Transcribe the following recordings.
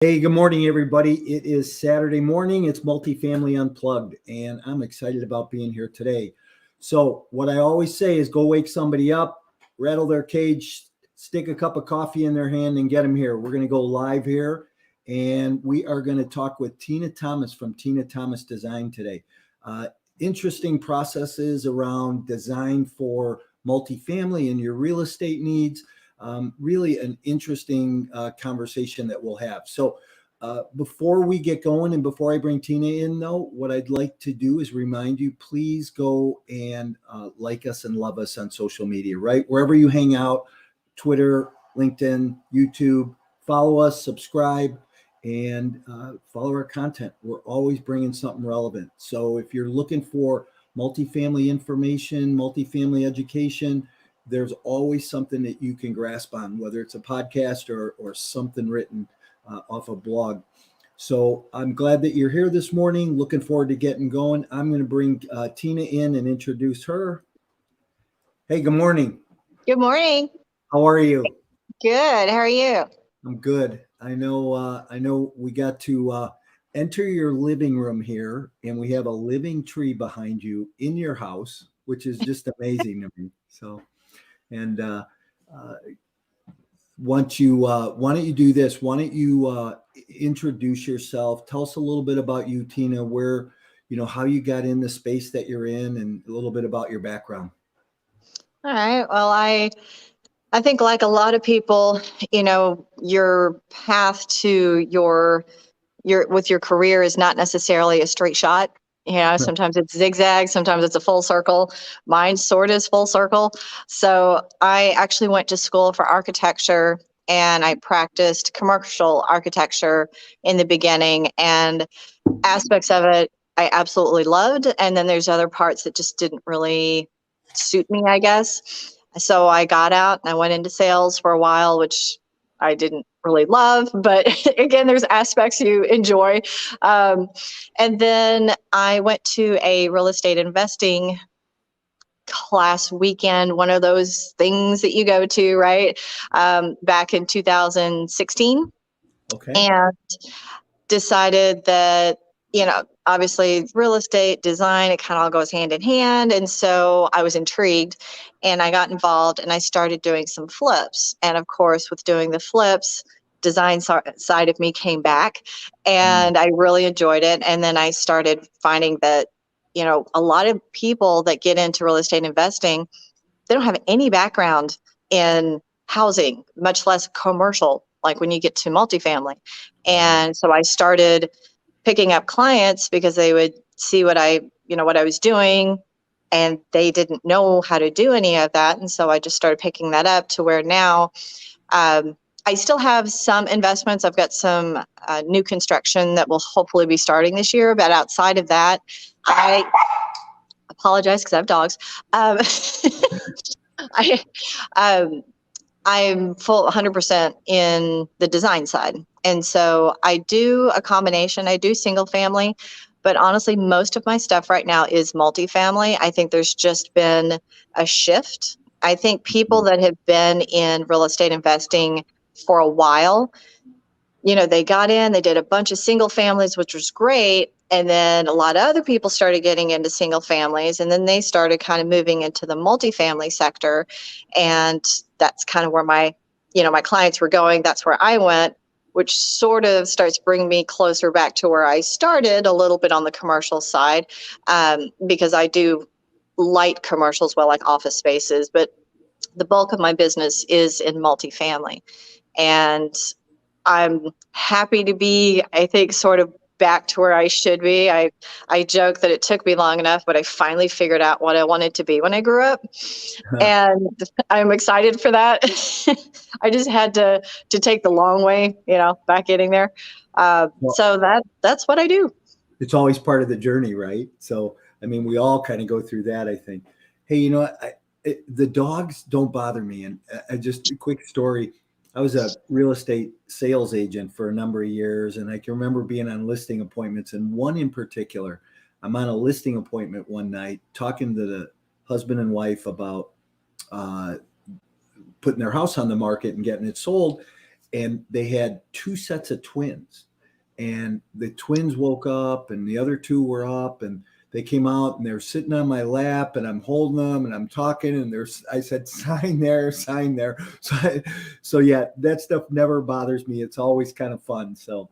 Hey, good morning, everybody. It is Saturday morning. It's Multifamily Unplugged, and I'm excited about being here today. So, what I always say is go wake somebody up, rattle their cage, stick a cup of coffee in their hand, and get them here. We're going to go live here, and we are going to talk with Tina Thomas from Tina Thomas Design today. Interesting processes around design for multifamily and your real estate needs. Really an interesting conversation that we'll have. So before we get going and before I bring Tina in, though, what I'd like to do is remind you, please go and like us and love us on social media, right? Wherever you hang out, Twitter, LinkedIn, YouTube, follow us, subscribe, and follow our content. We're always bringing something relevant. So if you're looking for multifamily information, multifamily education, there's always something that you can grasp on, whether it's a podcast or something written off a blog. So I'm glad that you're here this morning. Looking forward to getting going. I'm going to bring Tina in and introduce her. Hey, good morning. Good morning. How are you? Good. How are you? I'm good. I know we got to enter your living room here, and we have a living tree behind you in your house, which is just amazing to me. So. And why don't you do this? Why don't you introduce yourself? Tell us a little bit about you, Tina, where, how you got in the space that you're in and a little bit about your background. All right. Well, I think like a lot of people, your path to your with your career is not necessarily a straight shot. Sometimes it's zigzag, sometimes it's a full circle. Mine sort of is full circle. So I actually went to school for architecture and I practiced commercial architecture in the beginning, and aspects of it I absolutely loved. And then there's other parts that just didn't really suit me, I guess. So I got out and I went into sales for a while, which I didn't really love, but again, there's aspects you enjoy. And then I went to a real estate investing class weekend, one of those things that you go to, right? Back in 2016. Okay. And decided that, obviously real estate design, it kind of all goes hand in hand. And so I was intrigued and I got involved and I started doing some flips. And of course, with doing the flips, design side of me came back and I really enjoyed it. And then I started finding that, a lot of people that get into real estate investing, they don't have any background in housing, much less commercial, like when you get to multifamily. And so I started picking up clients because they would see what I was doing, and they didn't know how to do any of that. And so I just started picking that up to where now I still have some investments. I've got some new construction that will hopefully be starting this year. But outside of that, I apologize because I have dogs. I'm full 100% in the design side. And so I do a combination. I do single family, but honestly, most of my stuff right now is multifamily. I think there's just been a shift. I think people that have been in real estate investing for a while, they got in, they did a bunch of single families, which was great. And then a lot of other people started getting into single families, and then they started kind of moving into the multifamily sector. And that's kind of where my clients were going. That's where I went, which sort of starts bringing me closer back to where I started a little bit on the commercial side, because I do light commercials, well, like office spaces, but the bulk of my business is in multifamily. And I'm happy to be, I think, sort of back to where I should be. I joke that it took me long enough, but I finally figured out what I wanted to be when I grew up. And I'm excited for that. I just had to take the long way, back getting there. So that's what I do. It's always part of the journey, right? So, I mean, we all kind of go through that, I think. Hey, the dogs don't bother me. And just a quick story. I was a real estate sales agent for a number of years, and I can remember being on listing appointments. And one in particular, I'm on a listing appointment one night talking to the husband and wife about putting their house on the market and getting it sold. and they had two sets of twins, and the twins woke up and the other two were up, and they came out and they're sitting on my lap, and I'm holding them and I'm talking, and I said, sign there, sign there. So yeah, that stuff never bothers me. It's always kind of fun. So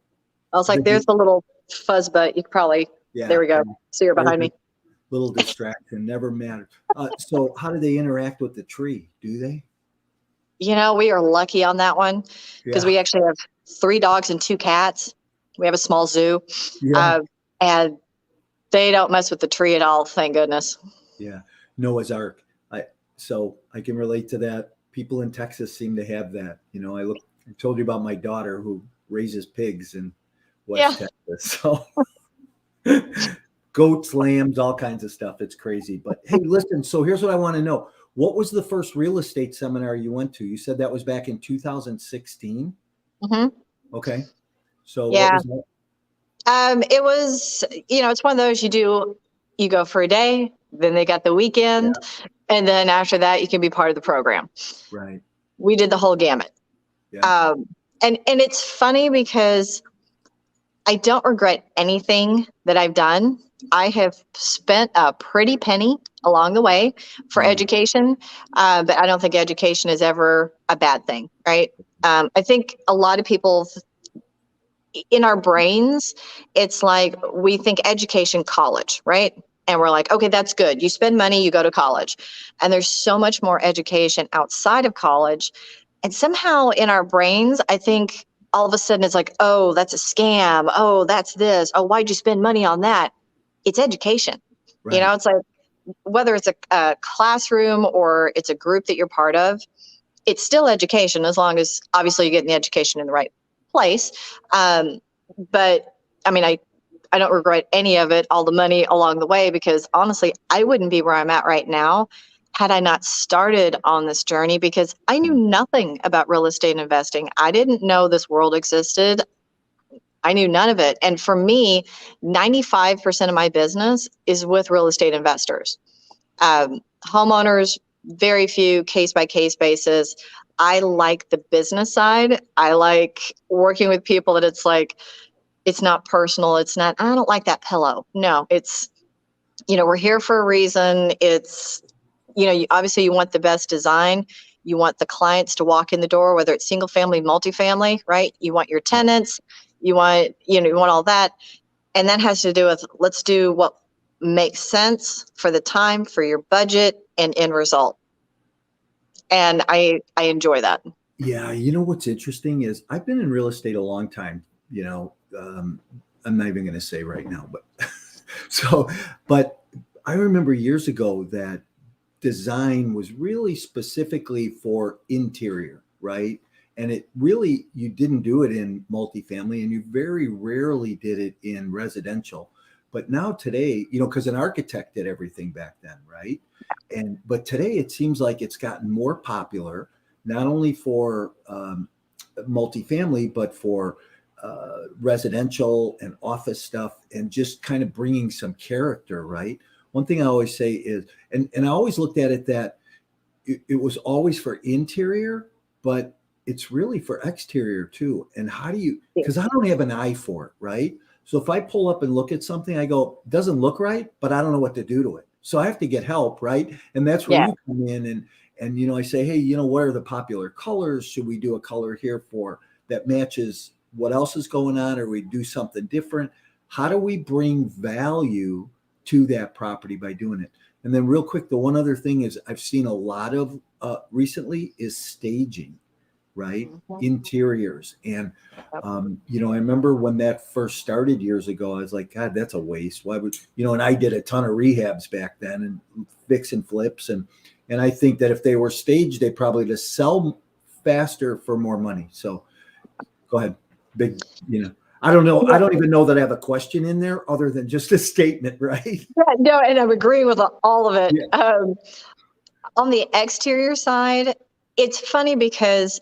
I was like, there's the little fuzz butt. You could probably, yeah, there we go. See her behind me. Little distraction, never mattered. So how do they interact with the tree? Do they? You know, we are lucky on that one because we actually have 3 dogs and 2 cats. We have a small zoo. Yeah. And they don't mess with the tree at all, thank goodness. Yeah. Noah's Ark. So I can relate to that. People in Texas seem to have that. You know, I told you about my daughter who raises pigs in West Texas. So goats, lambs, all kinds of stuff. It's crazy. But hey, listen, so here's what I want to know. What was the first real estate seminar you went to? You said that was back in 2016. Mm-hmm. Okay. So yeah. what was that? It was, you know, it's one of those you go for a day, then they got the weekend, and then after that you can be part of the program. Right. We did the whole gamut. Yeah. And it's funny because I don't regret anything that I've done. I have spent a pretty penny along the way for education, but I don't think education is ever a bad thing, right? I think a lot of people in our brains, it's like we think education, college, right? And we're like, okay, that's good. You spend money, you go to college. And there's so much more education outside of college. And somehow in our brains, I think all of a sudden it's like, oh, that's a scam. Oh, that's this. Oh, why'd you spend money on that? It's education. Right. You know, it's like whether it's a classroom or it's a group that you're part of, it's still education as long as obviously you're getting the education in the right place. But I mean, I don't regret any of it, all the money along the way, because honestly, I wouldn't be where I'm at right now had I not started on this journey, because I knew nothing about real estate investing. I didn't know this world existed. I knew none of it. And for me, 95% of my business is with real estate investors. Homeowners, very few, case by case basis. I like the business side. I like working with people that it's like, it's not personal. It's not, I don't like that pillow. No, it's, you know, we're here for a reason. It's, you know, obviously you want the best design. You want the clients to walk in the door, whether it's single family, multifamily, right? You want your tenants, you want all that. And that has to do with, let's do what makes sense for the time, for your budget and end result. And I enjoy that. Yeah. You know, what's interesting is I've been in real estate a long time, you know, I'm not even going to say right now, but I remember years ago that design was really specifically for interior, right? And it really, you didn't do it in multifamily, and you very rarely did it in residential. But now today, you know, because an architect did everything back then, right? But today it seems like it's gotten more popular, not only for multifamily, but for residential and office stuff, and just kind of bringing some character, right? One thing I always say is, and I always looked at it that it was always for interior, but it's really for exterior too. And how do you, because I don't have an eye for it, right? So if I pull up and look at something, I go, doesn't look right, but I don't know what to do to it. So I have to get help, right? And that's where you come in, and you know, I say, hey, you know, what are the popular colors? Should we do a color here for that matches what else is going on, or we do something different? How do we bring value to that property by doing it? And then real quick, the one other thing is I've seen a lot of recently is staging, right? Mm-hmm. Interiors. And, you know, I remember when that first started years ago, I was like, God, that's a waste. Why would, you know, and I did a ton of rehabs back then and fix and flips. And I think that if they were staged, they probably just sell faster for more money. So go ahead. Big, you know, I don't know. I don't even know that I have a question in there other than just a statement, right? Yeah, no, and I'm agreeing with all of it. Yeah. On the exterior side, it's funny because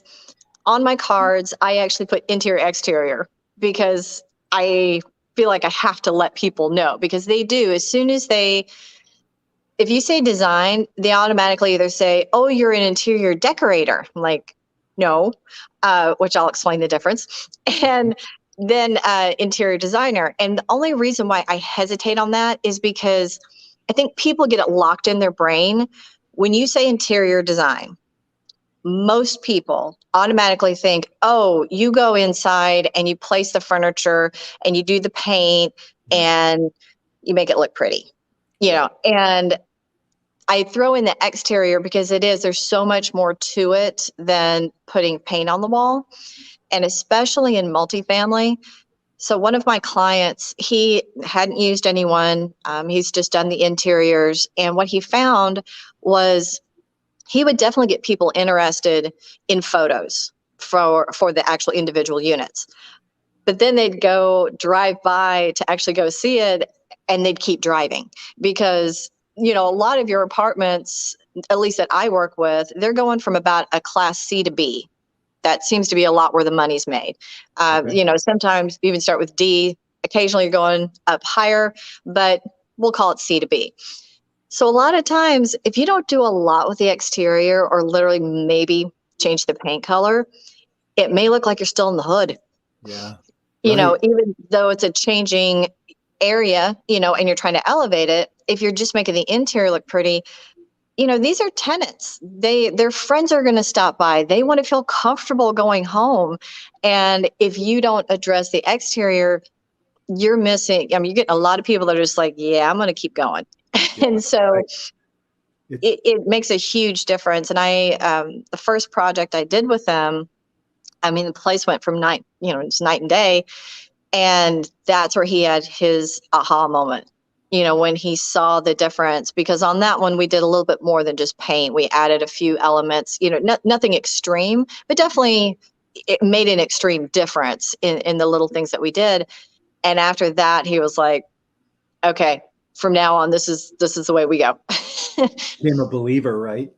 on my cards, I actually put interior, exterior, because I feel like I have to let people know, because they do. As soon as if you say design, they automatically either say, oh, you're an interior decorator. I'm like, no. which I'll explain the difference. And then interior designer. And the only reason why I hesitate on that is because I think people get it locked in their brain. When you say interior design, most people automatically think, oh, you go inside and you place the furniture and you do the paint and you make it look pretty, and I throw in the exterior because there's so much more to it than putting paint on the wall, and especially in multifamily. So one of my clients, he hadn't used anyone. He's just done the interiors. And what he found was he would definitely get people interested in photos for the actual individual units. But then they'd go drive by to actually go see it, and they'd keep driving because, a lot of your apartments, at least that I work with, they're going from about a class C to B. That seems to be a lot where the money's made. Sometimes you even start with D. Occasionally you're going up higher, but we'll call it C to B. So a lot of times, if you don't do a lot with the exterior or literally maybe change the paint color, it may look like you're still in the hood. Yeah. Even though it's a changing area, and you're trying to elevate it, if you're just making the interior look pretty, these are tenants. Their friends are going to stop by. They want to feel comfortable going home. And if you don't address the exterior, you're missing. I mean, you get a lot of people that are just like, yeah, I'm going to keep going. Yeah, and so it makes a huge difference. And the first project I did with them, I mean, the place went from it's night and day. And that's where he had his aha moment, when he saw the difference, because on that one, we did a little bit more than just paint. We added a few elements, nothing extreme, but definitely it made an extreme difference in the little things that we did. And after that, he was like, okay, from now on, this is the way we go. Became a believer, right?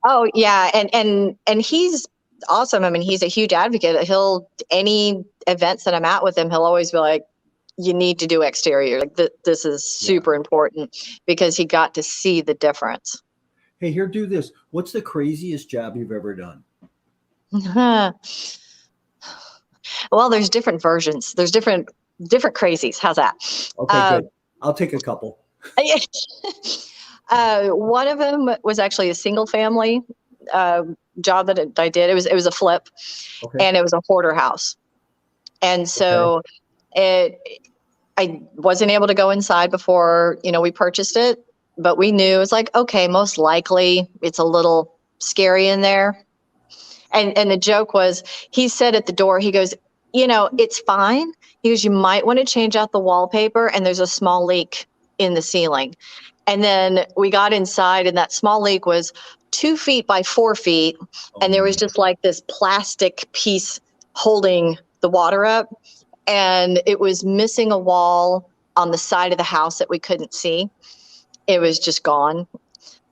Oh yeah. And he's awesome. I mean, he's a huge advocate. Any events that I'm at with him, he'll always be like, you need to do exterior. Like this is super important, because he got to see the difference. Hey, here, do this. What's the craziest job you've ever done? Well, there's different versions. There's different crazies. How's that? Okay, good. I'll take a couple. One of them was actually a single family job that I did. It was a flip, and it was a hoarder house. And so I wasn't able to go inside before, we purchased it, but we knew it was like, okay, most likely it's a little scary in there. And the joke was, he said at the door, he goes, it's fine. He goes, you might want to change out the wallpaper, and there's a small leak in the ceiling. And then we got inside, and that small leak was 2 feet by 4 feet. And there was just like this plastic piece holding the water up. And it was missing a wall on the side of the house that we couldn't see. It was just gone.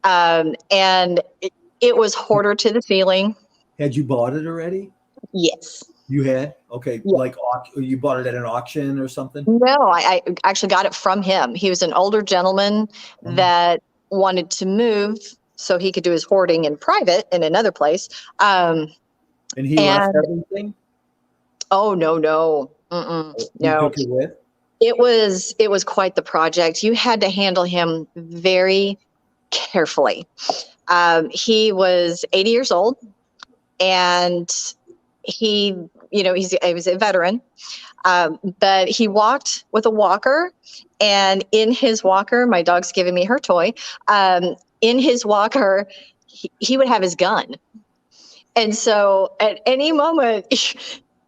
And it was hoarder to the ceiling. Had you bought it already? Yes. You had? Okay. Yeah. Like you bought it at an auction or something? No, I actually got it from him. He was an older gentleman that wanted to move so he could do his hoarding in private in another place. And he left everything? Oh, no. No. Took it with? It was quite the project. You had to handle him very carefully. He was 80 years old, and he was a veteran, but he walked with a walker, and in his walker, my dog's giving me her toy. In his walker, he would have his gun. And so at any moment,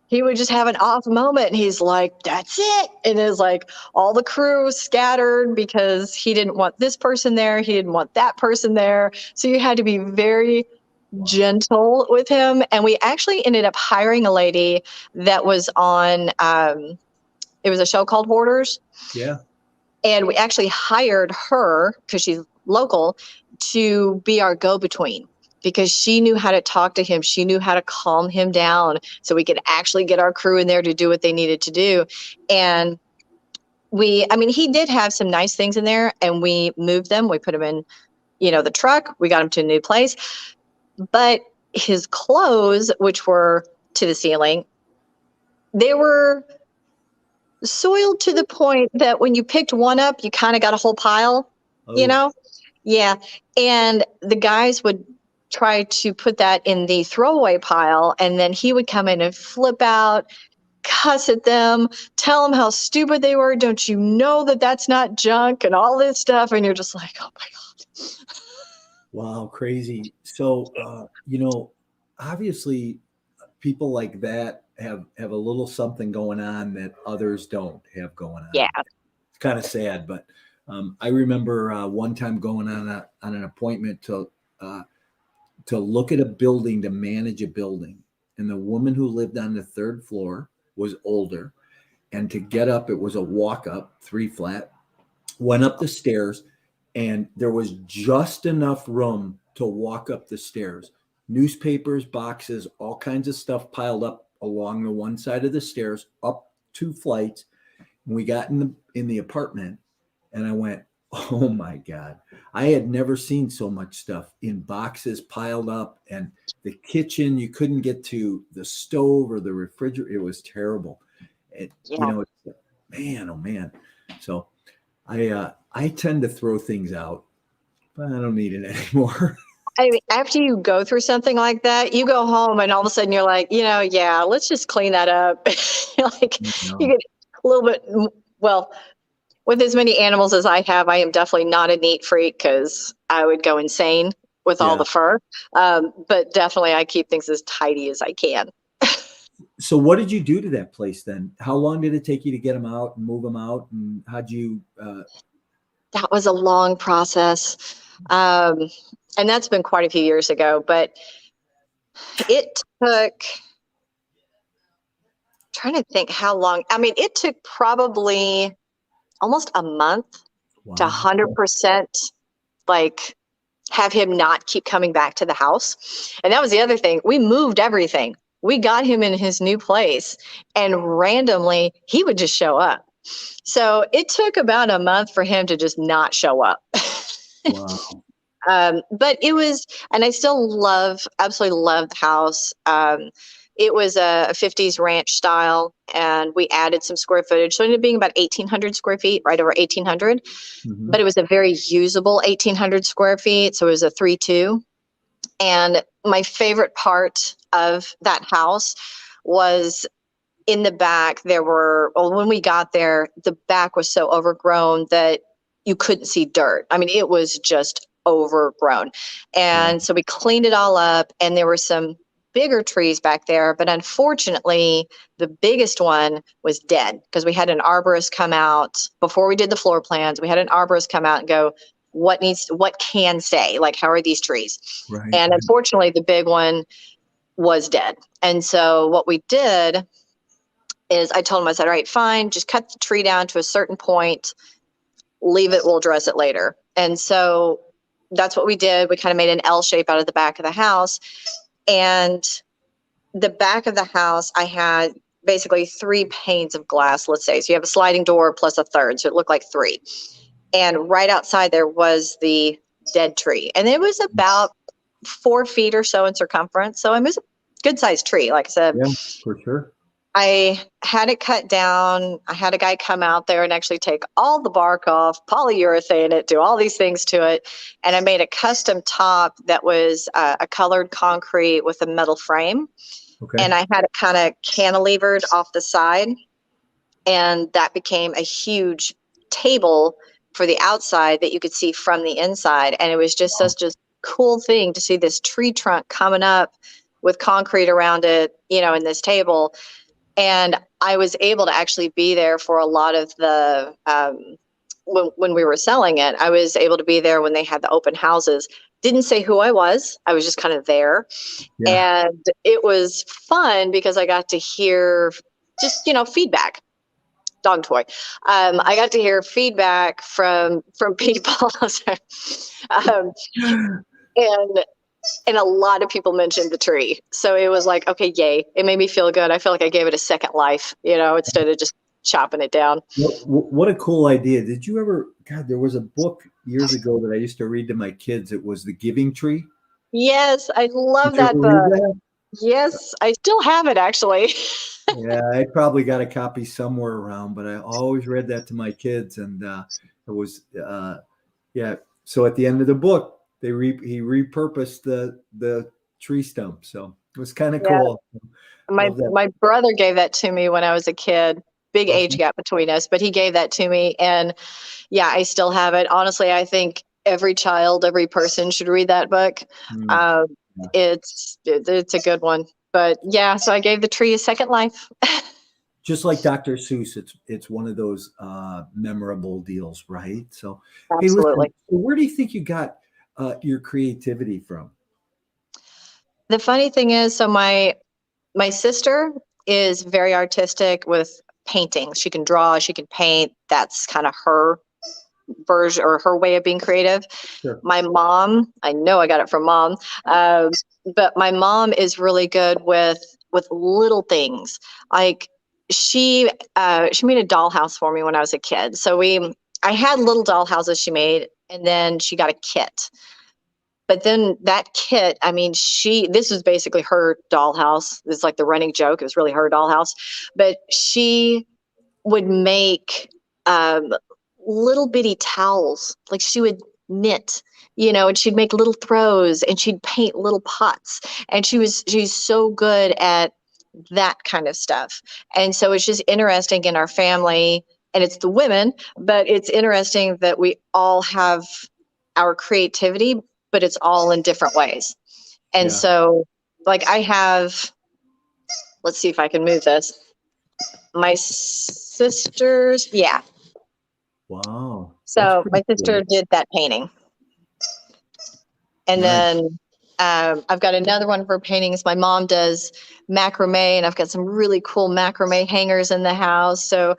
he would just have an off moment, and he's like, that's it. And it's like all the crew scattered because he didn't want this person there. He didn't want that person there. So you had to be very gentle with him. And we actually ended up hiring a lady that was on, it was a show called Hoarders. Yeah. And we actually hired her, because she's local, to be our go-between, because she knew how to talk to him. She knew how to calm him down so we could actually get our crew in there to do what they needed to do. And he did have some nice things in there, and we moved them. We put them in, the truck. We got him to a new place. But his clothes, which were to the ceiling, they were soiled to the point that when you picked one up, you kind of got a whole pile, you Oh, know? Yeah. And the guys would try to put that in the throwaway pile, and then he would come in and flip out, cuss at them, tell them how stupid they were. Don't you know that that's not junk and all this stuff? And you're just like, oh my God. wow, crazy. So, obviously people like that have a little something going on that others don't have going Yeah. on. It's kind of sad, but I remember one time going on an appointment to look at a building, to manage a building, and the woman who lived on the third floor was older, and to get up, it was a walk up, 3 flat, went up the stairs, and there was just enough room to walk up the stairs. Newspapers, boxes, all kinds of stuff piled up along the one side of the stairs, up 2 flights. And we got in the apartment, and I went, "Oh my God." I had never seen so much stuff in boxes piled up, and the kitchen, you couldn't get to the stove or the refrigerator. It was terrible. Yeah. Man, oh man. So I tend to throw things out, but I don't need it anymore. I mean, after you go through something like that, you go home and all of a sudden you're like, yeah, let's just clean that up. Like You you know? get a little bit, well, with as many animals as I have, I am definitely not a neat freak because I would go insane with all Yeah. the fur. But definitely I keep things as tidy as I can. So what did you do to that place then? How long did it take you to get them out and move them out? And how'd you, That was a long process. Um, and that's been quite a few years ago, but it took, trying to think how long. I mean, it took probably almost a month to wow. 100% like have him not keep coming back to the house. And that was the other thing. We moved everything. We got him in his new place, and randomly he would just show up. So it took about a month for him to just not show up. Wow. But it was, and I still absolutely love the house. It was a 50s ranch style, and we added some square footage. So it ended up being about 1,800 square feet, right over 1,800. Mm-hmm. But it was a very usable 1,800 square feet. So it was a 3-2. And my favorite part of that house was in the back. When we got there, the back was so overgrown that you couldn't see dirt. I mean, it was just overgrown. Yeah. And so we cleaned it all up, and there were some bigger trees back there, but unfortunately the biggest one was dead because we had an arborist come out before we did the floor plans. We had an arborist come out and go, what can stay? Like, how are these trees? Right. And unfortunately the big one was dead. And so what we did is I told him, I said, all right, fine, just cut the tree down to a certain point, leave it, we'll address it later. And so that's what we did. We kind of made an L shape out of the back of the house. And the back of the house, I had basically 3 panes of glass, let's say. So you have a sliding door plus a third. So it looked like 3. And right outside there was the dead tree. And it was about 4 feet or so in circumference. So it was a good sized tree. Like I said, Yeah, for sure. I had it cut down. I had a guy come out there and actually take all the bark off, polyurethane it, do all these things to it. And I made a custom top that was a colored concrete with a metal frame. Okay. And I had it kind of cantilevered off the side. And that became a huge table for the outside that you could see from the inside. And it was just such a cool thing to see this tree trunk coming up with concrete around it, in this table. And I was able to actually be there for a lot of the, when we were selling it, I was able to be there when they had the open houses. Didn't say who I was just kind of there. Yeah. And it was fun because I got to hear just, feedback. Dog toy. I got to hear feedback from people. And a lot of people mentioned the tree. So it was like, okay, yay. It made me feel good. I feel like I gave it a second life, instead of just chopping it down. What a cool idea. Did you ever, God, there was a book years ago that I used to read to my kids. It was The Giving Tree. Yes, I love Did you that ever read book. that? Yes, I still have it actually. Yeah, I probably got a copy somewhere around, but I always read that to my kids, and it was yeah. So at the end of the book, he repurposed the tree stump, so it was kind of Yeah, cool. my Love that. my brother gave that to me when I was a kid. Big age Okay. gap between us, but he gave that to me, and yeah, I still have it. Honestly, I think every child, every person should read that book. Hmm. Um, Yeah. it's a good one. But yeah, so I gave the tree a second life. Just like Dr. Seuss, it's one of those memorable deals, right? So, hey, listen, Absolutely. where do you think you got your creativity from? The funny thing is, so my sister is very artistic with painting. She can draw, she can paint. That's kind of her version or her way of being creative. Sure. My mom, I know I got it from mom, um, but my mom is really good with little things. Like she made a dollhouse for me when I was a kid. So I had little dollhouses she made, and then she got a kit. But then that kit, I mean, this was basically her dollhouse. It's like the running joke. It was really her dollhouse. But she would make um, little bitty towels. Like she would knit, and she'd make little throws and she'd paint little pots. And she's so good at that kind of stuff. And so it's just interesting in our family, and it's the women, but it's interesting that we all have our creativity, but it's all in different ways. And Yeah. so, like, I have, let's see if I can move this. My sisters, yeah. Wow. That's So pretty my sister cool. did that painting. And Nice. then I've got another one of her paintings. My mom does macrame, and I've got some really cool macrame hangers in the house. So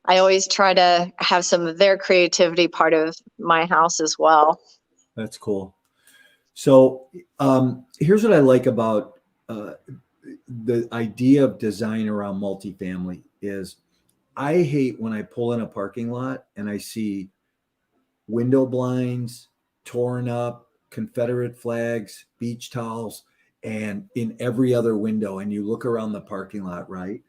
I always try to have some of their creativity part of my house as well. That's cool. So here's what I like about uh, the idea of design around multifamily is I hate when I pull in a parking lot and I see window blinds torn up, Confederate flags, beach towels, and in every other window. And you look around the parking lot, right?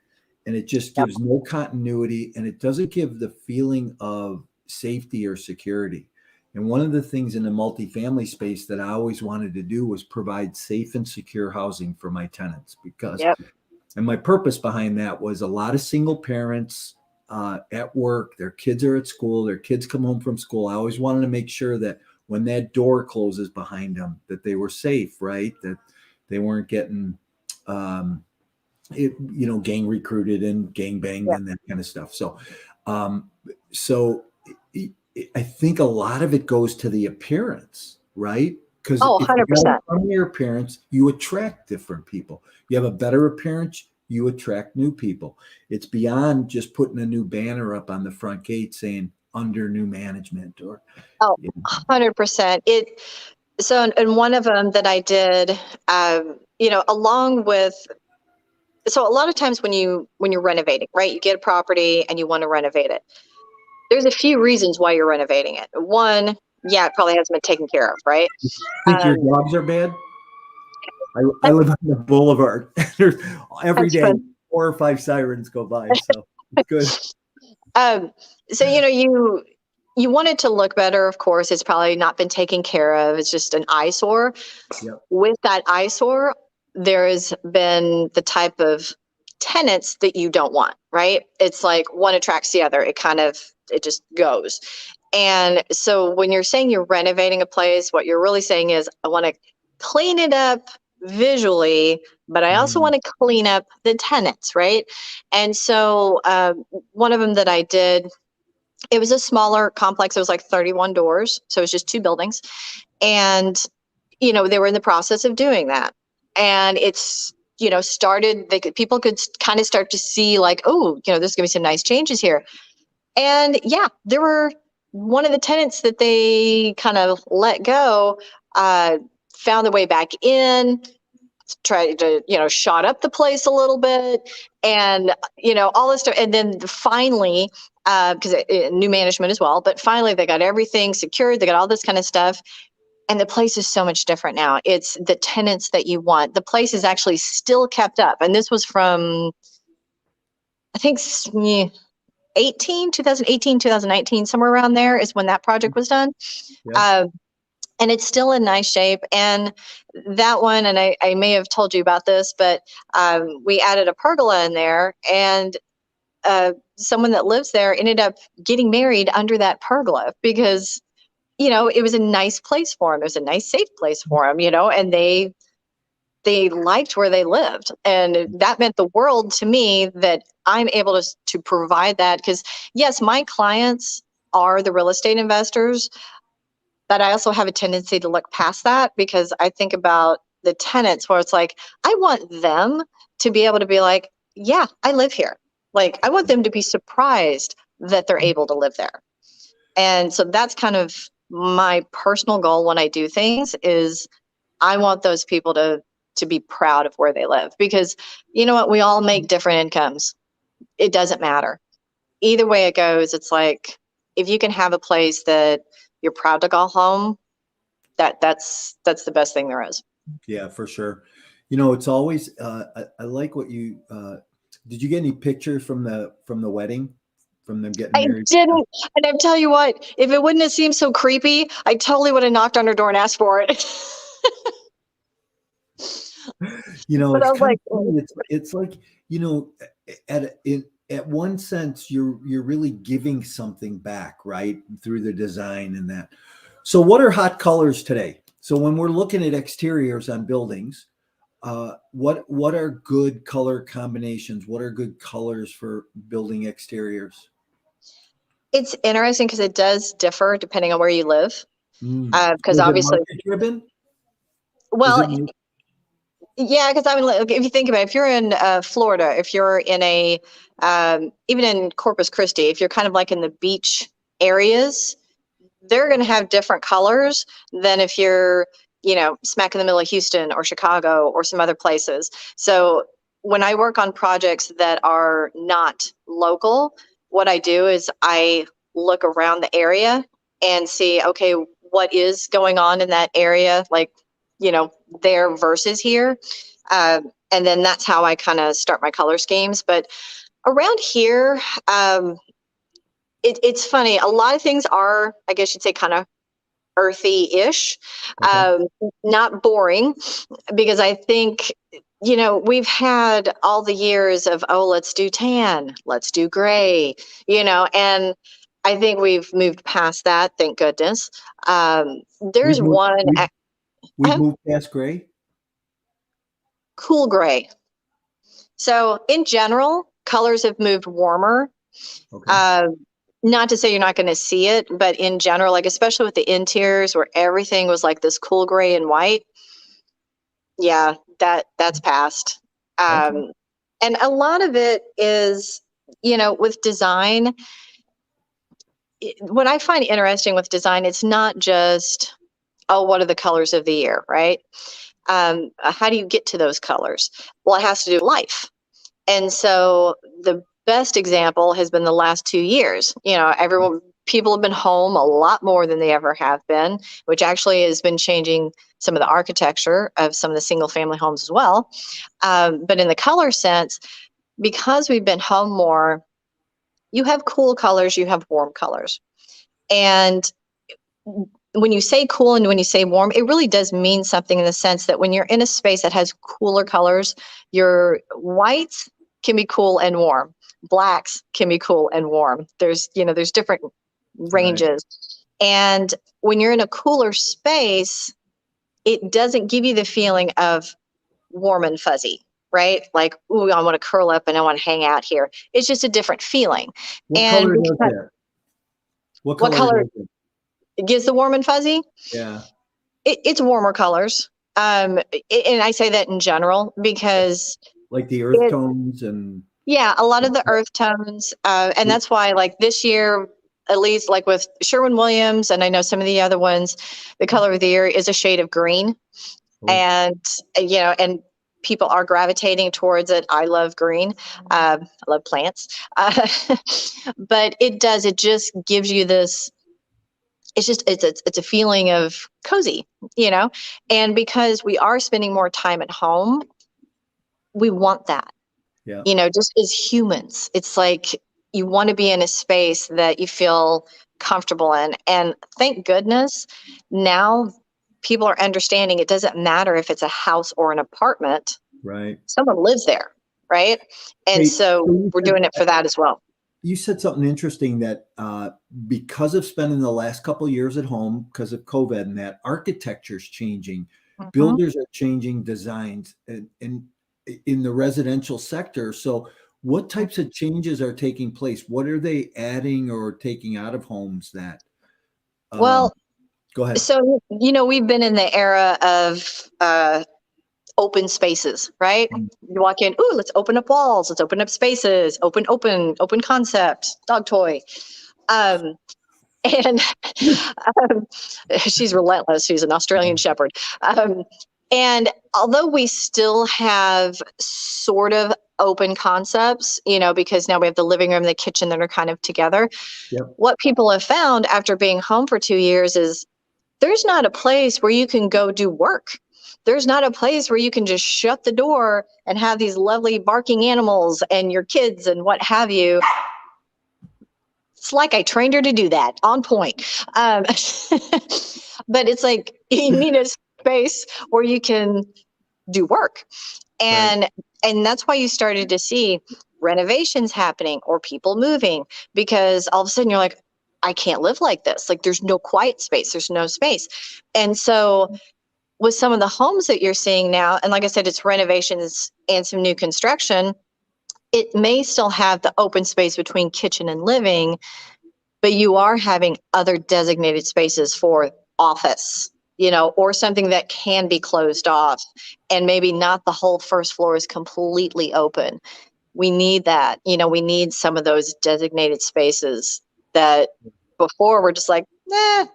And it just Yep. gives no continuity and it doesn't give the feeling of safety or security. And one of the things in the multifamily space that I always wanted to do was provide safe and secure housing for my tenants because, Yep. and my purpose behind that was a lot of single parents at work, their kids are at school, their kids come home from school. I always wanted to make sure that when that door closes behind them, that they were safe, right? That they weren't getting, um, gang recruited and gang banged Yep. and that kind of stuff. Um, so I think a lot of it goes to the appearance, right? Because Oh, if you got a 100%. funnier appearance, you attract different people. You have a better appearance, you attract new people. It's beyond just putting a new banner up on the front gate saying under new management or Oh, you know. 100%. And one of them that I did, along with, so a lot of times when you're renovating, right, you get a property and you want to renovate it. There's a few reasons why you're renovating it. One, yeah, it probably hasn't been taken care of, right? Think your Um, dogs are bad? I live on the boulevard. There's every that's day fun. 4 or 5 sirens go by, so it's good. Um, so you want it to look better. Of course, it's probably not been taken care of. It's just an eyesore. Yep. With that eyesore, there has been the type of tenants that you don't want, right? It's like one attracts the other. It just goes. And so when you're saying you're renovating a place, what you're really saying is, I want to clean it up visually, but I also Mm, want to clean up the tenants, right? And so one of them that I did, it was a smaller complex. It was like 31 doors. So it was just two buildings. And they were in the process of doing that. And it's, started, people could kind of start to see like, oh, there's going to be some nice changes here. And yeah, there were one of the tenants that they kind of let go, uh, found their way back in, tried to, shot up the place a little bit, and, all this stuff. And then finally, because new management as well, but finally they got everything secured, they got all this kind of stuff. And the place is so much different now. It's the tenants that you want. The place is actually still kept up. And this was from, I think, 2018, 2019, somewhere around there is when that project was done. Yeah. And it's still in nice shape. And that one, and I may have told you about this, but we added a pergola in there, and someone that lives there ended up getting married under that pergola because, it was a nice place for him. It was a nice, safe place for him, and they liked where they lived. And that meant the world to me that I'm able to provide that. Because yes, my clients are the real estate investors, but I also have a tendency to look past that because I think about the tenants where it's like, I want them to be able to be like, yeah, I live here. Like, I want them to be surprised that they're able to live there. And so that's kind of my personal goal when I do things is I want those people to be proud of where they live, because you know what, we all make different incomes. It doesn't matter. Either way it goes, it's like if you can have a place that you're proud to call home, that's the best thing there is. Yeah, for sure. It's always I like what you did you get any pictures from the wedding, from them getting I married? didn't, and I tell you what, if it wouldn't have seemed so creepy, I totally would have knocked on her door and asked for it. But I It's was kind of like, funny. It's like, at one sense, you're really giving something back, right? Through the design and that. So what are hot colors today? So when we're looking at exteriors on buildings, what are good color combinations? What are good colors for building exteriors? it's interesting because it does differ depending on where you live. Because Was it obviously, market driven? Is well, it? yeah, because I mean, like, if you think about it, if you're in Florida, if you're in even in Corpus Christi, if you're kind of like in the beach areas, they're going to have different colors than if you're, smack in the middle of Houston or Chicago or some other places. So when I work on projects that are not local, what I do is I look around the area and see, okay, what is going on in that area, like, there versus here. And then that's how I kind of start my color schemes. But around here, it's funny. A lot of things are, I guess you'd say, kind of earthy-ish, Okay. not boring, because I think, we've had all the years of, oh, let's do tan, let's do gray, and I think we've moved past that, thank goodness. We've There's moved one we've moved past gray. cool gray. So in general, colors have moved warmer. Okay. Not to say you're not going to see it, but in general, like especially with the interiors where everything was like this cool gray and white, yeah, that's past. Okay. And a lot of it is, with design, what I find interesting with design, it's not just, oh, what are the colors of the year, right? How do you get to those colors? Well, it has to do with life. And so the best example has been the last 2 years. People have been home a lot more than they ever have been, which actually has been changing some of the architecture of some of the single family homes as well. But in the color sense, because we've been home more, you have cool colors, you have warm colors. And when you say cool and when you say warm, it really does mean something in the sense that when you're in a space that has cooler colors, your whites can be cool and warm. Blacks can be cool and warm. There's different Right. ranges. And when you're in a cooler space, it doesn't give you the feeling of warm and fuzzy, right? Like, ooh, I want to curl up and I want to hang out here. It's just a different feeling. What And color does because, that? What what color color does it? gives the warm and fuzzy? Yeah. It's warmer colors. And I say that in general because Like the earth it, tones and yeah, a lot of the earth tones, and that's why, like this year, at least like with Sherwin-Williams, and I know some of the other ones, the color of the year is a shade of green, oh, and and people are gravitating towards it. I love green. I love plants, but it just gives you this. it's a feeling of cozy, and because we are spending more time at home, we want that, Yeah. just as humans. It's like you want to be in a space that you feel comfortable in. And thank goodness now people are understanding it doesn't matter if it's a house or an apartment, Right. someone lives there, right? And Hey, so so we're doing it for that as well. you said something interesting that because of spending the last couple of years at home, because of COVID and that, architecture's changing, Mhm. builders are changing designs in the residential sector. So what types of changes are taking place? What are they adding or taking out of homes that um, Well, go ahead. so, we've been in the era of open spaces, right? Mm. You walk in, ooh, let's open up walls, let's open up spaces, open concept, dog toy. Um, and um, she's relentless. She's an Australian Shepherd. Um, and although we still have sort of open concepts, because now we have the living room and the kitchen that are kind of together, Yep. what people have found after being home for 2 years is there's not a place where you can go do work. There's not a place where you can just shut the door and have these lovely barking animals and your kids and what have you. It's like I trained her to do that, on point. But it's like you need a space where you can do work. Right. And that's why you started to see renovations happening or people moving, because all of a sudden you're like, I can't live like this. Like there's no quiet space, there's no space. And so with some of the homes that you're seeing now, and like I said, it's renovations and some new construction, it may still have the open space between kitchen and living, but you are having other designated spaces for office, or something that can be closed off, and maybe not the whole first floor is completely open. We need that. We need some of those designated spaces that before we're just like,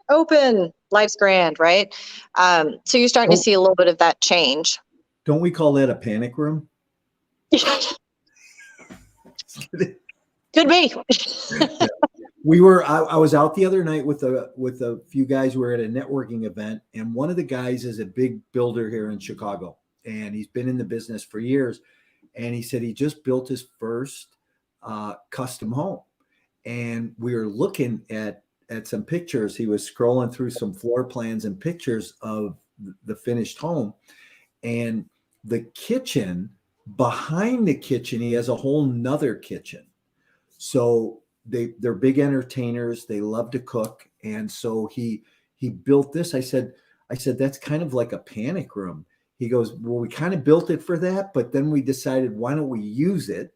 open, life's grand, right? So you're starting to Don't, see a little bit of that change. don't we call that a panic room? Could be. Yeah. I was out the other night with a few guys. We were at a networking event, and one of the guys is a big builder here in Chicago, and he's been in the business for years. And he said he just built his first custom home, and we were looking at some pictures. He was scrolling through some floor plans and pictures of the finished home, and the kitchen, behind the kitchen, he has a whole nother kitchen. So they're big entertainers. They love to cook, and so he built this. I said that's kind of like a panic room. He goes, well, we kind of built it for that, but then we decided why don't we use it?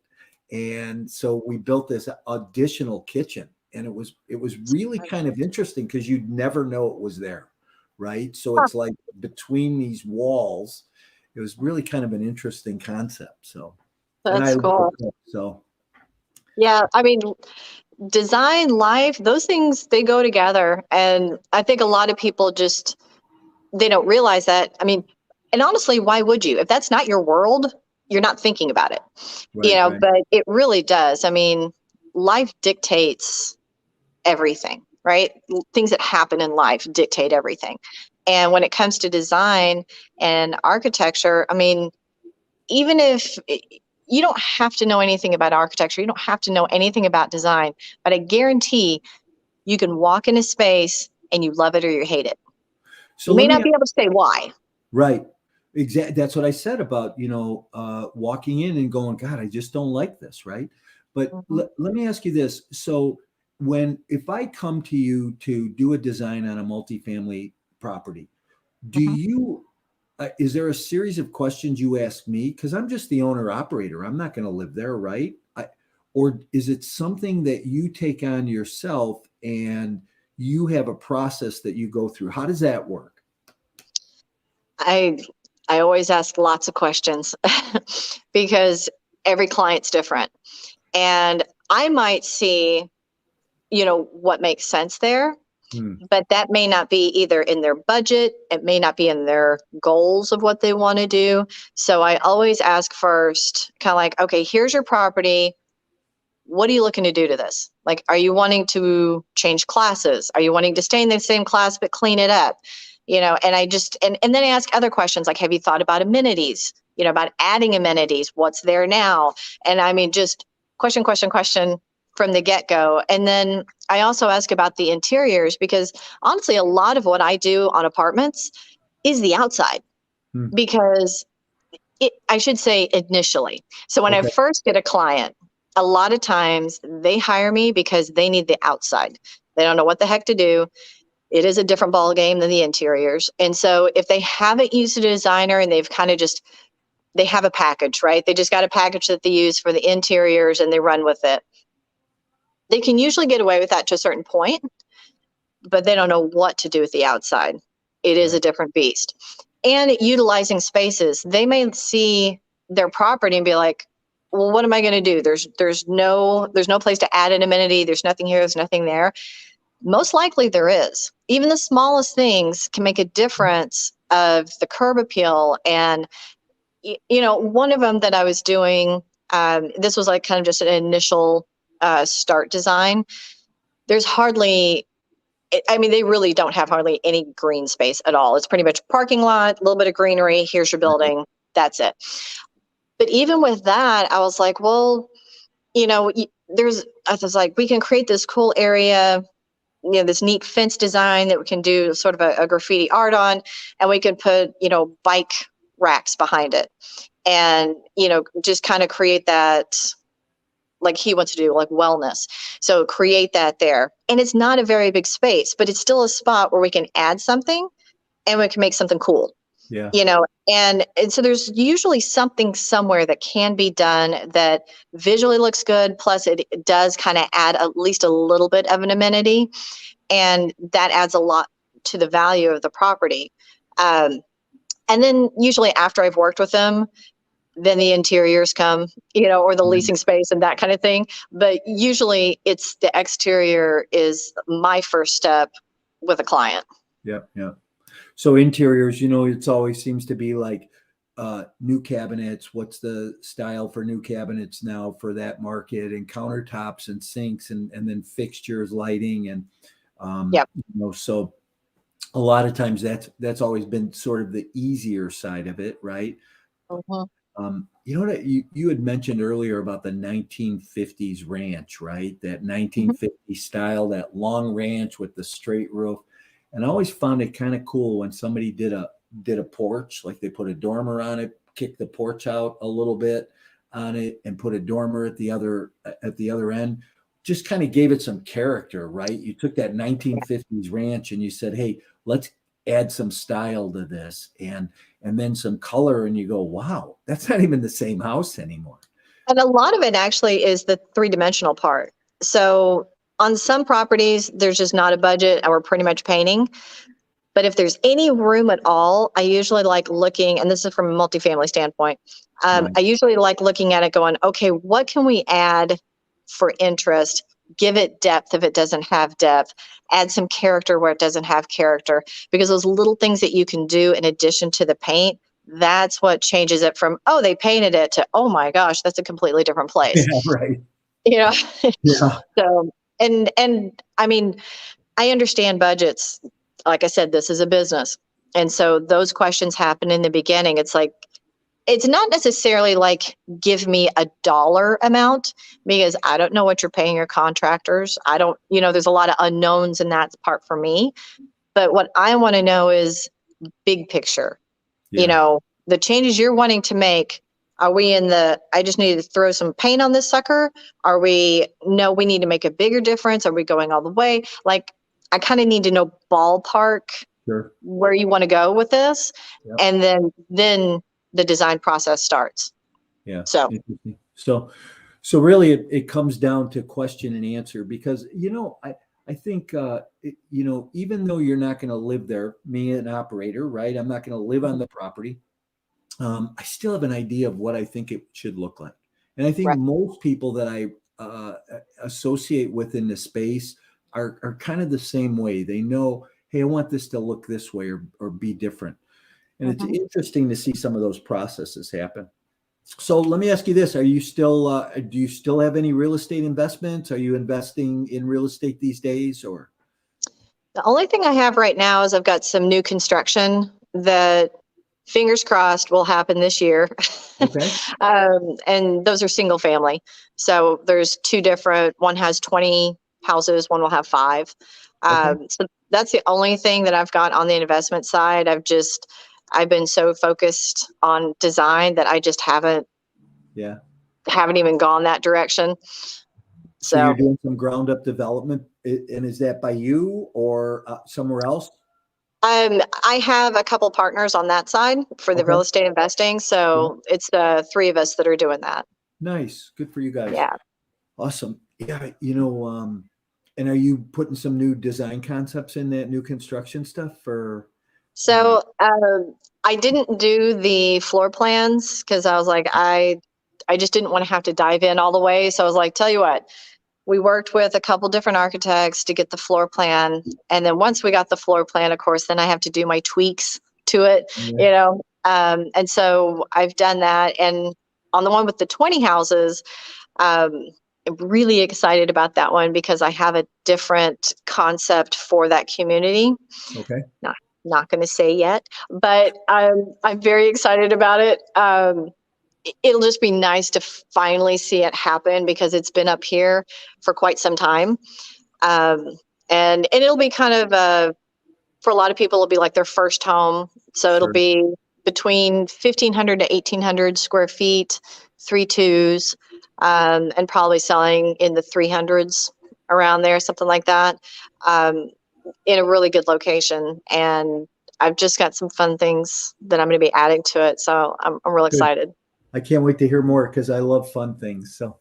And so we built this additional kitchen, and it was really kind of interesting because you'd never know it was there, right? So it's like between these walls. It was really kind of an interesting concept. So, and I That's love cool. it. So Yeah, I mean, design, life, those things, they go together. And I think a lot of people just, they don't realize that. I mean, and honestly, why would you? If that's not your world, you're not thinking about it, right. but it really does. I mean, life dictates everything, right? Things that happen in life dictate everything. And when it comes to design and architecture, I mean, even if you don't have to know anything about architecture, you don't have to know anything about design, but I guarantee you can walk in a space and you love it or you hate it. So You may let me not be able to say why. right. Exactly. That's what I said about, walking in and going, God, I just don't like this. Right. But Mhm. let me ask you this. So if I come to you to do a design on a multifamily property, do Mhm. you, is there a series of questions you ask me? Cause I'm just the owner operator. I'm not going to live there. Right. Or is it something that you take on yourself and you have a process that you go through? How does that work? I I always ask lots of questions because every client's different. And I might see, what makes sense there, Hmm. but that may not be either in their budget, it may not be in their goals of what they want to do. So I always ask first, kind of like, okay, here's your property. what are you looking to do to this? Like, are you wanting to change classes? Are you wanting to stay in the same class but clean it up? And I just, and then I ask other questions like, have you thought about amenities? About adding amenities, what's there now? And I mean, just question from the get-go. And then I also ask about the interiors, because honestly, a lot of what I do on apartments is the outside, because I should say initially. So when I Okay. first get a client, a lot of times they hire me because they need the outside. They don't know what the heck to do. It is a different ball game than the interiors. And so if they haven't used a designer and they've kind of just, they have a package, right? They just got a package that they use for the interiors and they run with it. They can usually get away with that to a certain point, but they don't know what to do with the outside. It is a different beast. And utilizing spaces, they may see their property and be like, well, what am I going to do? There's no place to add an amenity. There's nothing here. There's nothing there. Most likely there is. Even the smallest things can make a difference of the curb appeal. And, one of them that I was doing, this was like kind of just an initial start design. There's hardly, I mean, they really don't have hardly any green space at all. It's pretty much parking lot, a little bit of greenery. Here's your building. That's it. But even with that, I was like, well, I was like, we can create this cool area, this neat fence design that we can do sort of a graffiti art on, and we can put, bike racks behind it, and, just kind of create that, like he wants to do, like wellness. So create that there. And it's not a very big space, but it's still a spot where we can add something and we can make something cool. Yeah. And so there's usually something somewhere that can be done that visually looks good. Plus it does kind of add at least a little bit of an amenity. And that adds a lot to the value of the property. And then usually after I've worked with them, then the interiors come, or the leasing space and that kind of thing. But usually it's the exterior is my first step with a client. Yeah. Yeah. So interiors, it's always seems to be like new cabinets. What's the style for new cabinets now for that market, and countertops and sinks and then fixtures, lighting, and Yep. So a lot of times that's always been sort of the easier side of it, right? Mhm. What you had mentioned earlier about the 1950s ranch, right? That Mhm. 1950s style, that long ranch with the straight roof. And I always found it kind of cool when somebody did a porch, like they put a dormer on it, kicked the porch out a little bit on it, and put a dormer at the other end. Just kind of gave it some character, right? You took that 1950s ranch and you said, "Hey, let's add some style to this," and then some color, and you go, wow, that's not even the same house anymore. And a lot of it actually is the three-dimensional part. So on some properties, there's just not a budget and we're pretty much painting. But if there's any room at all, I usually like looking, and this is from a multifamily standpoint, Right. I usually like looking at it going, okay, what can we add for interest? Give it depth if it doesn't have depth, add some character where it doesn't have character, because those little things that you can do in addition to the paint, that's what changes it from, oh, they painted it, to, oh my gosh, that's a completely different place. Yeah, right. You know? Yeah. So, and I mean, I understand budgets. Like I said, this is a business. And so those questions happen in the beginning. It's like, it's not necessarily like, give me a dollar amount, because I don't know what you're paying your contractors. I don't, there's a lot of unknowns in that part for me. But what I want to know is big picture. Yeah. The changes you're wanting to make. Are we in the, I just need to throw some paint on this sucker? Are we, no, we need to make a bigger difference? Are we going all the way? Like, I kind of need to know ballpark Sure. where you want to go with this. Yep. And then the design process starts. Yeah. So, Interesting. So really it comes down to question and answer, because, I think, even though you're not going to live there, me, an operator, right? I'm not going to live on the property. I still have an idea of what I think it should look like. And I think right. most people that I associate with in the space are kind of the same way. They know, hey, I want this to look this way or be different. And it's interesting to see some of those processes happen. So let me ask you this: Are you still? Do you still have any real estate investments? Are you investing in real estate these days, or? The only thing I have right now is I've got some new construction that, fingers crossed, will happen this year. Okay. And those are single family. So there's two different, one has 20 houses, one will have five. Okay. So that's the only thing that I've got on the investment side. I've been so focused on design that I just Yeah. haven't even gone that direction. So you're So doing some ground up development, and is that by you or somewhere else? I have a couple partners on that side for the Okay. real estate investing. Yeah. So it's the three of us that are doing that. Nice. Good for you guys. Yeah. Awesome. Yeah. And are you putting some new design concepts in that new construction stuff for? Uh, So I didn't do the floor plans because I was like, I just didn't want to have to dive in all the way. So I was like, tell you what, we worked with a couple different architects to get the floor plan. And then once we got the floor plan, of course, then I have to do my tweaks to it, yeah. you know. And so I've done that. And on the one with the 20 houses, um, I'm really excited about that one because I have a different concept for that community. Okay. Not going to say yet, but I'm very excited about it. It'll just be nice to finally see it happen because it's been up here for quite some time, um, and it'll be kind of for a lot of people it'll be like their first home. So it'll Sure. be between 1,500 to 1,800 square feet, three twos, and probably selling in the 300s around there, something like that. Um, in a really good location, and I've just got some fun things that I'm going to be adding to it. So I'm real Good. excited. I can't wait to hear more because I love fun things. So,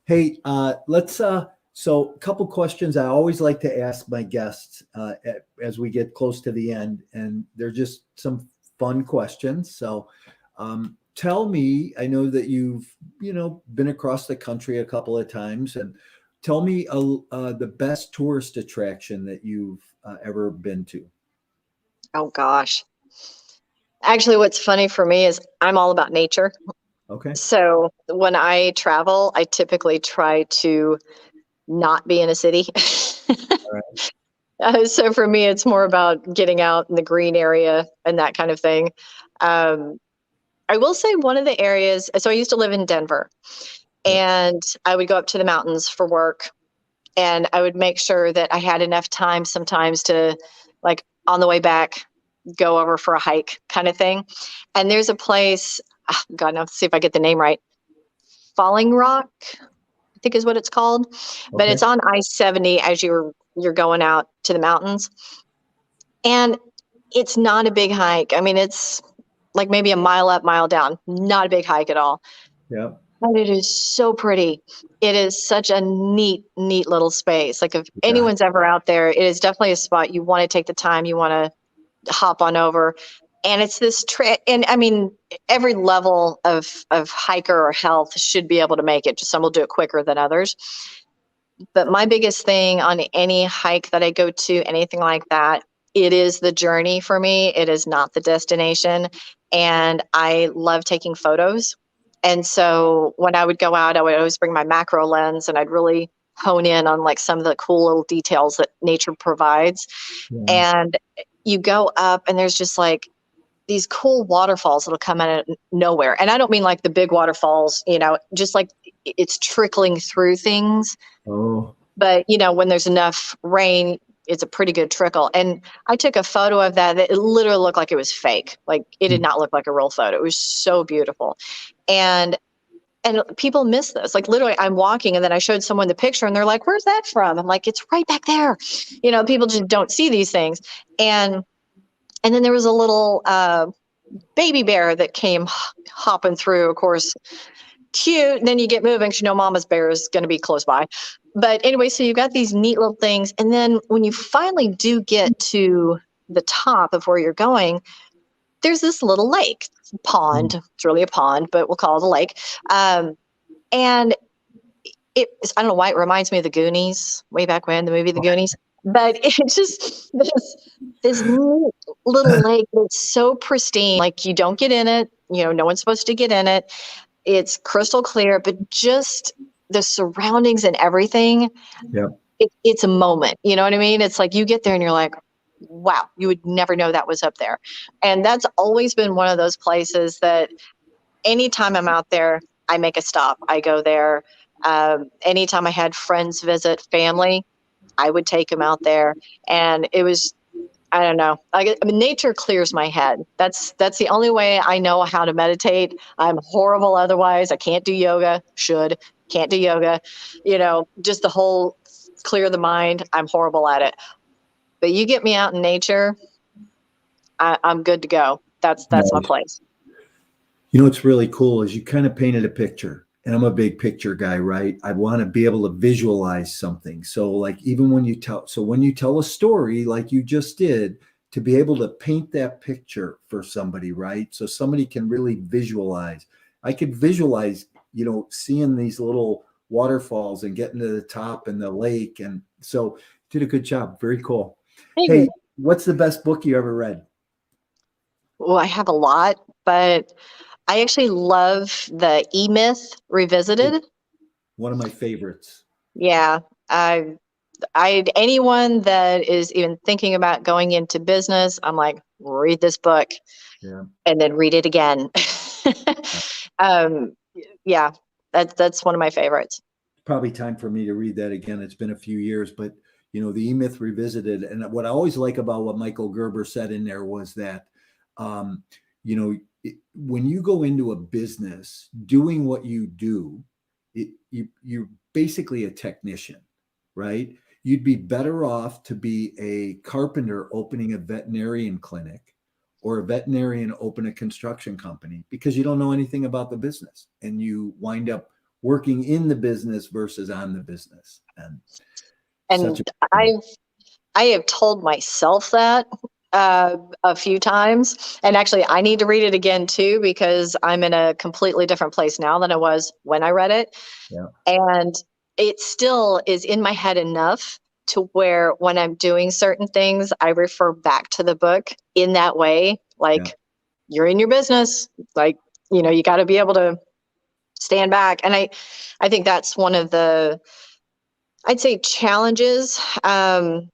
hey, let's. So, a couple questions I always like to ask my guests as we get close to the end, and they're just some fun questions. So, tell me. I know that you've been across the country a couple of times, and tell me the best tourist attraction that you've ever been to. Oh gosh. Actually, what's funny for me is I'm all about nature. Okay. So when I travel, I typically try to not be in a city. All right. So for me, it's more about getting out in the green area and that kind of thing. Um, I will say one of the areas, so I used to live in Denver, Yep. and I would go up to the mountains for work, and I would make sure that I had enough time sometimes to, like, on the way back, go over for a hike kind of thing. And there's a place, God, now let's see if I get the name right. Falling Rock, I think is what it's called. But Okay. it's on I-70 as you're going out to the mountains. And it's not a big hike. I mean, it's like maybe a mile up, mile down. Not a big hike at all. Yeah. But it is so pretty. It is such a neat, neat little space. Like if Yeah. anyone's ever out there, it is definitely a spot you want to take the time, you want to hop on over. And it's this trip, and I mean, every level of hiker or health should be able to make it. Just some will do it quicker than others. But my biggest thing on any hike that I go to, anything like that, it is the journey for me. It is not the destination. And I love taking photos. And so when I would go out, I would always bring my macro lens and I'd really hone in on like some of the cool little details that nature provides. Yeah. And you go up and there's just like these cool waterfalls that'll come out of nowhere. And I don't mean like the big waterfalls, just like it's trickling through things. Oh. But when there's enough rain, it's a pretty good trickle. And I took a photo of that. It literally looked like it was fake. Like it did Hmm. not look like a real photo. It was so beautiful. And people miss this. Like literally I'm walking and then I showed someone the picture and they're like, "Where's that from?" I'm like, "It's right back there." People just don't see these things. And then there was a little baby bear that came hopping through, of course, cute. And then you get moving because mama's bear is going to be close by. But anyway, so you've got these neat little things. And then when you finally do get to the top of where you're going, there's this little lake, Hmm. pond. It's really a pond, but we'll call it a lake. And I don't know why it reminds me of the Goonies, way back when, the movie The Goonies. But it's just this neat little lake that's so pristine. Like you don't get in it, no one's supposed to get in it. it's crystal clear, but just the surroundings and everything, Yep. it's a moment. You know what I mean? It's like you get there and you're like, wow, you would never know that was up there. And that's always been one of those places that anytime I'm out there, I make a stop. I go there. Anytime I had friends visit, family, I would take them out there. And it was, I don't know. I mean, nature clears my head. That's the only way I know how to meditate. I'm horrible otherwise. I can't do yoga. Can't do yoga. Just the whole clear the mind. I'm horrible at it. But you get me out in nature, I'm good to go. That's my Nice. place. What's really cool is you kind of painted a picture, and I'm a big picture guy, right? I want to be able to visualize something. So like even when you tell a story like you just did, to be able to paint that picture for somebody, right? So somebody can really visualize. I could visualize, seeing these little waterfalls and getting to the top and the lake. And so did a good job. Very cool. Hey, what's the best book you ever read? Well, I have a lot, but I actually love the EMyth Revisited. One of my favorites. Yeah. Anyone that is even thinking about going into business, I'm like, read this book. Yeah. And then read it again. Yeah, that's one of my favorites. Probably time for me to read that again. It's been a few years, but the E-Myth Revisited. And what I always like about what Michael Gerber said in there was that, when you go into a business doing what you do, you're basically a technician, right? You'd be better off to be a carpenter opening a veterinarian clinic or a veterinarian open a construction company because you don't know anything about the business and you wind up working in the business versus on the business. And I have told myself that a few times. And actually, I need to read it again, too, because I'm in a completely different place now than I was when I read it. Yeah. And it still is in my head enough to where when I'm doing certain things, I refer back to the book in that way. Like, you're in your business. Like, you got to be able to stand back. And I think that's one of the, I'd say, challenges. And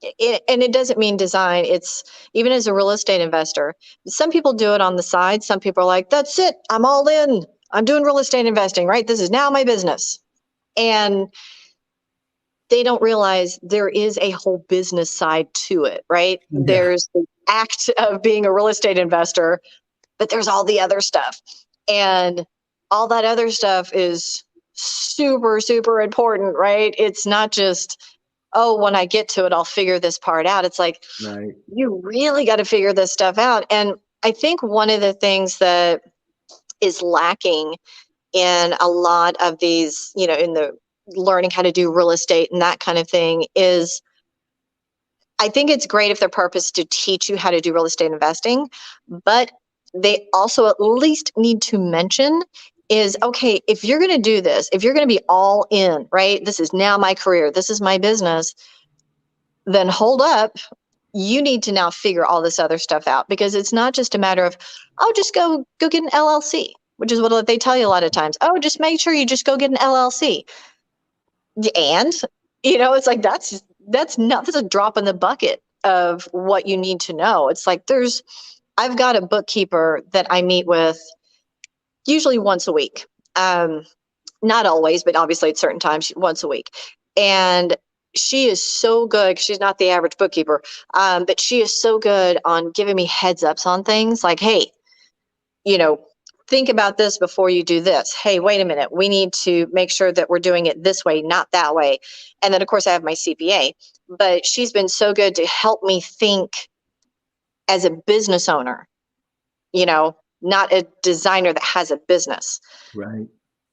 it doesn't mean design. It's even as a real estate investor, some people do it on the side. Some people are like, that's it. I'm all in. I'm doing real estate investing, right? This is now my business. And they don't realize there is a whole business side to it, right? Yeah. There's the act of being a real estate investor, but there's all the other stuff. And all that other stuff is super, super important, right? It's not just, oh, when I get to it, I'll figure this part out. It's like, right. You really got to figure this stuff out. And I think one of the things that is lacking in a lot of these, in the learning how to do real estate and that kind of thing is, I think it's great if their purpose is to teach you how to do real estate investing, but they also at least need to mention is, okay, if you're going to do this, if you're going to be all in, right? This is now my career, this is my business, then hold up. You need to now figure all this other stuff out because it's not just a matter of, oh, just go get an LLC, which is what they tell you a lot of times. Oh, just make sure you just go get an LLC. And, it's like, that's a drop in the bucket of what you need to know. It's like, I've got a bookkeeper that I meet with usually once a week. Not always, but obviously at certain times, once a week. And she is so good. She's not the average bookkeeper, but she is so good on giving me heads ups on things like, hey, think about this before you do this. Hey, wait a minute. We need to make sure that we're doing it this way, not that way. And then, of course, I have my CPA, but she's been so good to help me think as a business owner, not a designer that has a business. Right.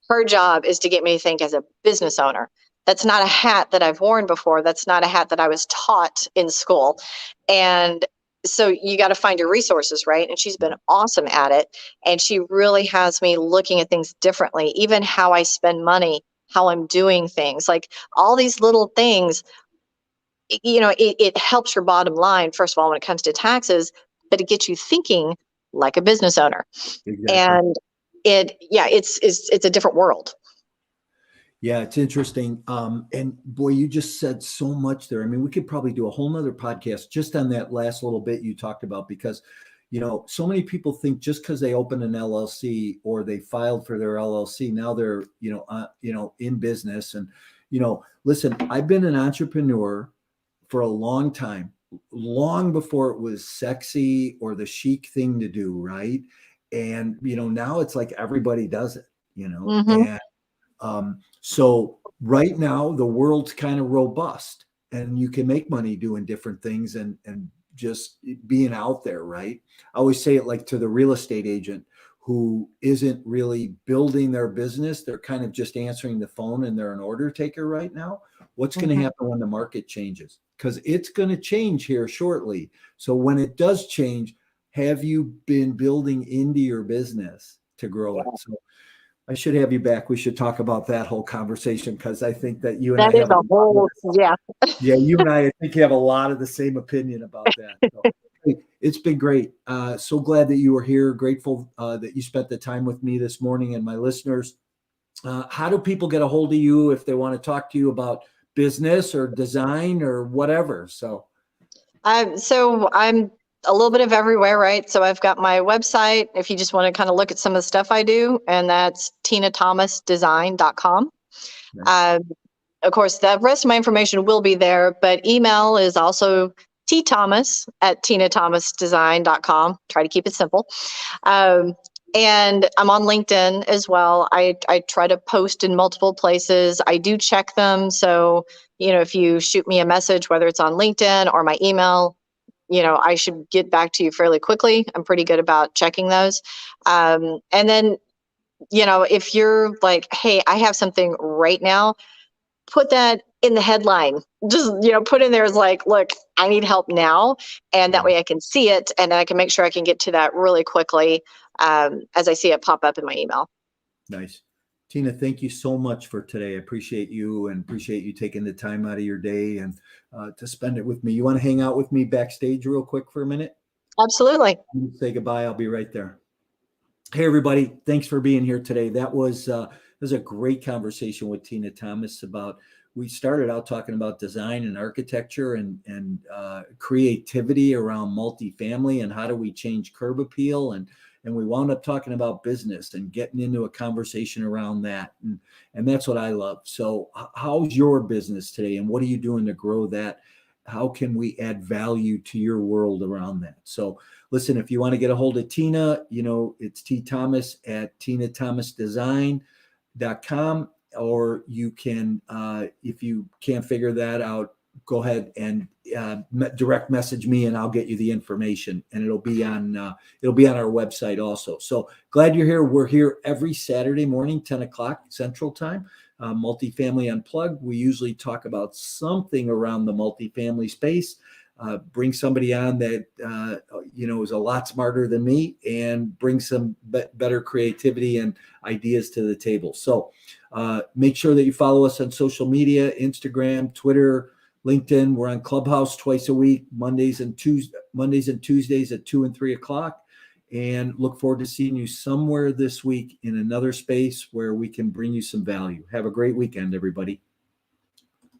Her job is to get me to think as a business owner. That's not a hat that I've worn before. That's not a hat that I was taught in school. And so you got to find your resources, right? And she's been awesome at it. And she really has me looking at things differently, even how I spend money, how I'm doing things, like all these little things. It helps your bottom line, first of all, when it comes to taxes, but it gets you thinking like a business owner. Exactly. And it's a different world. Yeah, it's interesting. And boy, you just said so much there. I mean, we could probably do a whole nother podcast just on that last little bit you talked about, because, so many people think just because they opened an LLC or they filed for their LLC, now they're, in business. And, listen, I've been an entrepreneur for a long time, long before it was sexy or the chic thing to do. Right. And, now it's like everybody does it, Mm-hmm. and so right now the world's kind of robust and you can make money doing different things and just being out there, right? I always say it like to the real estate agent who isn't really building their business. They're kind of just answering the phone and they're an order taker right now. What's going to happen when the market changes? Because it's going to change here shortly. So when it does change, have you been building into your business to grow it? So I should have you back. We should talk about that whole conversation because I think that you and That I is have a whole, yeah. yeah, you and I think you have a lot of the same opinion about that. So, hey, it's been great. So glad that you were here. Grateful that you spent the time with me this morning and my listeners. How do people get a hold of you if they want to talk to you about business or design or whatever? So I'm a little bit of everywhere, right? So I've got my website if you just want to kind of look at some of the stuff I do, and that's tinathomasdesign.com. nice. Of course, the rest of my information will be there, but email is also tthomas@tinathomasdesign.com. Try to keep it simple. And I'm on LinkedIn as well. I try to post in multiple places. I do check them. So, if you shoot me a message, whether it's on LinkedIn or my email, I should get back to you fairly quickly. I'm pretty good about checking those. And then, if you're like, hey, I have something right now, put that in the headline. Just, put in there as like, look, I need help now. And that way I can see it and I can make sure I can get to that really quickly as I see it pop up in my email. Nice. Tina, thank you so much for today. I appreciate you and appreciate you taking the time out of your day and to spend it with me. You want to hang out with me backstage real quick for a minute? Absolutely. Say goodbye. I'll be right there. Hey, everybody. Thanks for being here today. That was a great conversation with Tina Thomas we started out talking about design and architecture and creativity around multifamily and how do we change curb appeal. And we wound up talking about business and getting into a conversation around that. And that's what I love. So how's your business today? And what are you doing to grow that? How can we add value to your world around that? So listen, if you want to get a hold of Tina, it's tthomas@tinathomasdesign.com, or you can, if you can't figure that out, go ahead and direct message me and I'll get you the information, and it'll be on our website also. So glad you're here. We're here every Saturday morning, 10 o'clock Central Time. Multifamily Unplugged. We usually talk about something around the multifamily space. Bring somebody on that is a lot smarter than me and bring some better creativity and ideas to the table. So make sure that you follow us on social media: Instagram, Twitter, LinkedIn. We're on Clubhouse twice a week, Mondays and Tuesdays at 2 and 3 o'clock. And look forward to seeing you somewhere this week in another space where we can bring you some value. Have a great weekend, everybody.